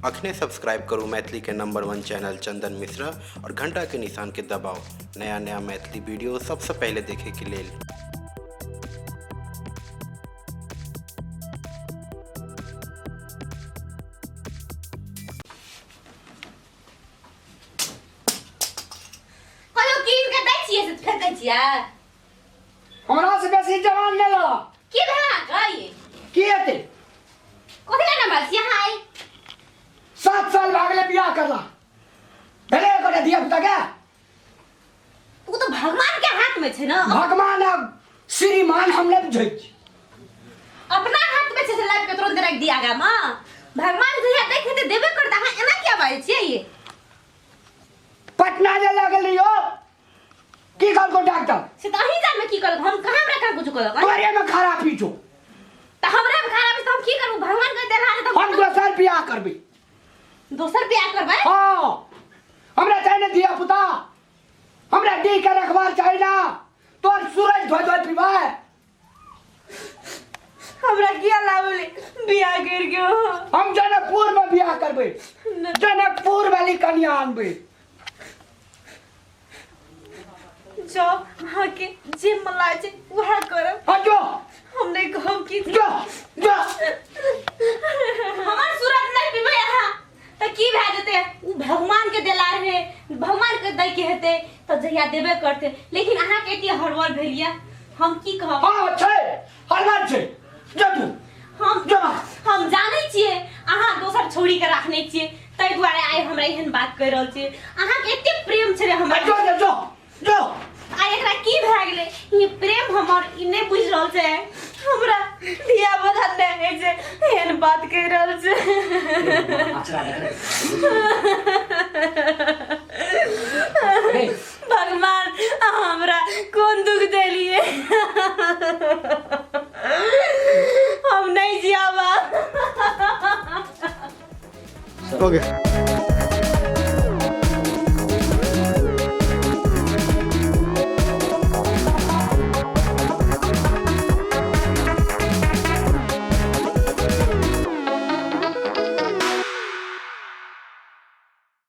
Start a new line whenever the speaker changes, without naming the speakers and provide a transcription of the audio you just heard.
अखने सब्सक्राइब करू मैथिली के नंबर 1 चैनल चंदन मिश्रा और घंटा के निशान के दबाओ नया नया मैथिली वीडियो सबसे पहले देखे के लिए।
हमरा से बेसी जवान ले ला
की भेला गई
की हेते
कोथि ले नंबर से यहाँ आई
7 साल भागले बियाह करला भेले कोटा दिया पुता के
तू तो भगवान के हाथ में छे ना
भगवान अब श्रीमान हमने बुझै
अपना हाथ में छे से लाइफ के तुरंत रख दिया गा मां भगवान जहिया देखे ते देबे करता हां एना क्या बात छे ये
पटना जे लागल लियो की गल को डॉक्टर
से तो ही जान में की करत हम कहां हमरा का कुछ करत
तोरे में खराब पीछो
त हमरा में खराब है तो हम की करू भगवान के देला है तो
हम दोसर बियाह करबे
दोसर बियाह करबे
हां हमरा चाहिए दिया पुता हमरा डी के रखवार चाहिए ना तोर सूरज धोय धोय पीवा
हमरा किया लावले बियाह कर के
हम जनकपुर में बियाह करबे जनकपुर वाली कन्या आनबे
जो हां के जे मला छे वहा करब
हां जो
हम नहीं कहब की
जो जो
हमार सूरत नहीं पीबे यहाँ तो की भै जते उ भगवान के देला रहे भगवान के दई के हेते तो जहिया देबे करते लेकिन अहाँ के एती हड़बड़ भेलिया हम की कहब
हां छै हलवान छै जो तू
हम जानै छियै अहाँ दोसर छोड़ी के राखने छियै तै दुआरे आइ हमरा एहन बात कह रहल छियै अहाँ के एते प्रेम छै रे हमरा
जो जो जो
आ एकरा की भै गेलै ये प्रेम हमर इ नै बुझ रहल छै हमरा दिया बदन नै छै एहन बात कह रहल छै भगवान हमरा कोन दुख देलिए हम नहीं जियाबा
हो गया।